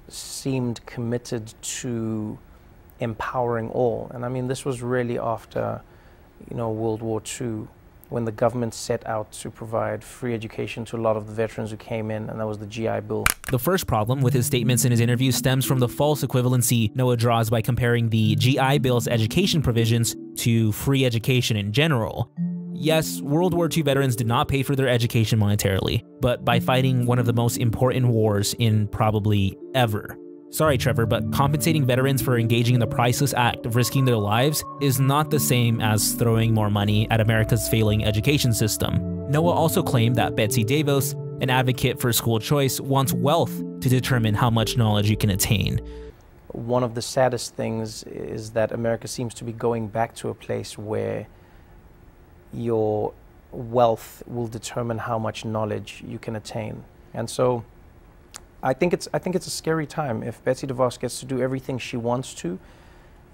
seemed committed to empowering all. And I mean, this was really after, World War II, when the government set out to provide free education to a lot of the veterans who came in, and that was the GI Bill. The first problem with his statements in his interview stems from the false equivalency Noah draws by comparing the GI Bill's education provisions to free education in general. Yes, World War II veterans did not pay for their education monetarily, but by fighting one of the most important wars in probably ever. Sorry, Trevor, but compensating veterans for engaging in the priceless act of risking their lives is not the same as throwing more money at America's failing education system. Noah also claimed that Betsy DeVos, an advocate for school choice, wants wealth to determine how much knowledge you can attain. One of the saddest things is that America seems to be going back to a place where your wealth will determine how much knowledge you can attain. And so I think it's a scary time. If Betsy DeVos gets to do everything she wants to,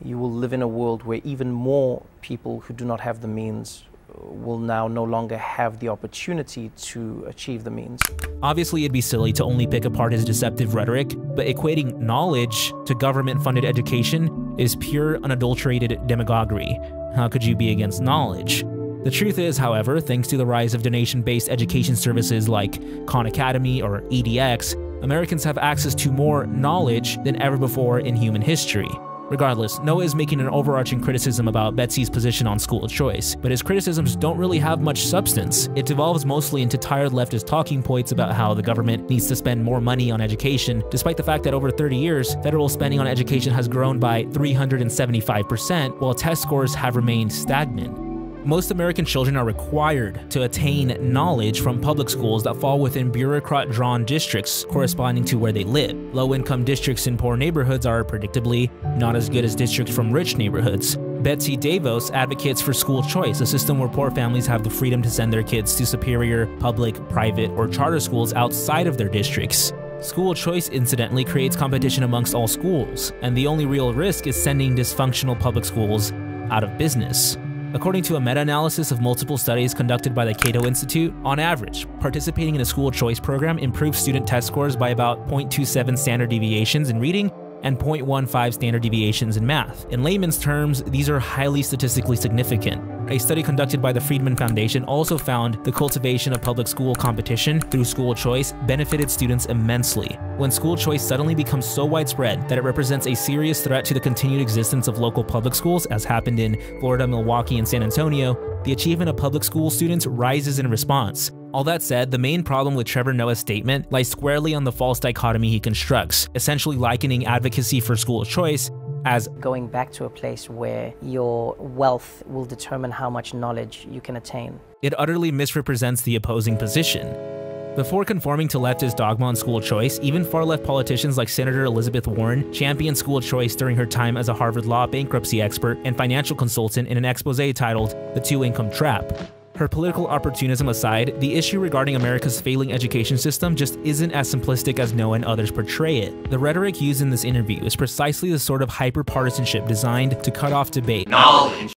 you will live in a world where even more people who do not have the means will now no longer have the opportunity to achieve the means. Obviously, it'd be silly to only pick apart his deceptive rhetoric, but equating knowledge to government-funded education is pure, unadulterated demagoguery. How could you be against knowledge? The truth is, however, thanks to the rise of donation-based education services like Khan Academy or EDX, Americans have access to more knowledge than ever before in human history. Regardless, Noah is making an overarching criticism about Betsy's position on school choice, but his criticisms don't really have much substance. It devolves mostly into tired leftist talking points about how the government needs to spend more money on education, despite the fact that over 30 years, federal spending on education has grown by 375%, while test scores have remained stagnant. Most American children are required to attain knowledge from public schools that fall within bureaucrat-drawn districts corresponding to where they live. Low-income districts in poor neighborhoods are, predictably, not as good as districts from rich neighborhoods. Betsy DeVos advocates for school choice, a system where poor families have the freedom to send their kids to superior, public, private, or charter schools outside of their districts. School choice, incidentally, creates competition amongst all schools, and the only real risk is sending dysfunctional public schools out of business. According to a meta-analysis of multiple studies conducted by the Cato Institute, on average, participating in a school choice program improves student test scores by about 0.27 standard deviations in reading and 0.15 standard deviations in math. In layman's terms, these are highly statistically significant. A study conducted by the Friedman Foundation also found the cultivation of public school competition through school choice benefited students immensely. When school choice suddenly becomes so widespread that it represents a serious threat to the continued existence of local public schools, as happened in Florida, Milwaukee, and San Antonio, the achievement of public school students rises in response. All that said, the main problem with Trevor Noah's statement lies squarely on the false dichotomy he constructs, essentially likening advocacy for school choice as going back to a place where your wealth will determine how much knowledge you can attain. It utterly misrepresents the opposing position. Before conforming to leftist dogma on school choice, even far-left politicians like Senator Elizabeth Warren championed school choice during her time as a Harvard Law bankruptcy expert and financial consultant in an expose titled The Two-Income Trap. Her political opportunism aside, the issue regarding America's failing education system just isn't as simplistic as Noah and others portray it. The rhetoric used in this interview is precisely the sort of hyper-partisanship designed to cut off debate. Knowledge.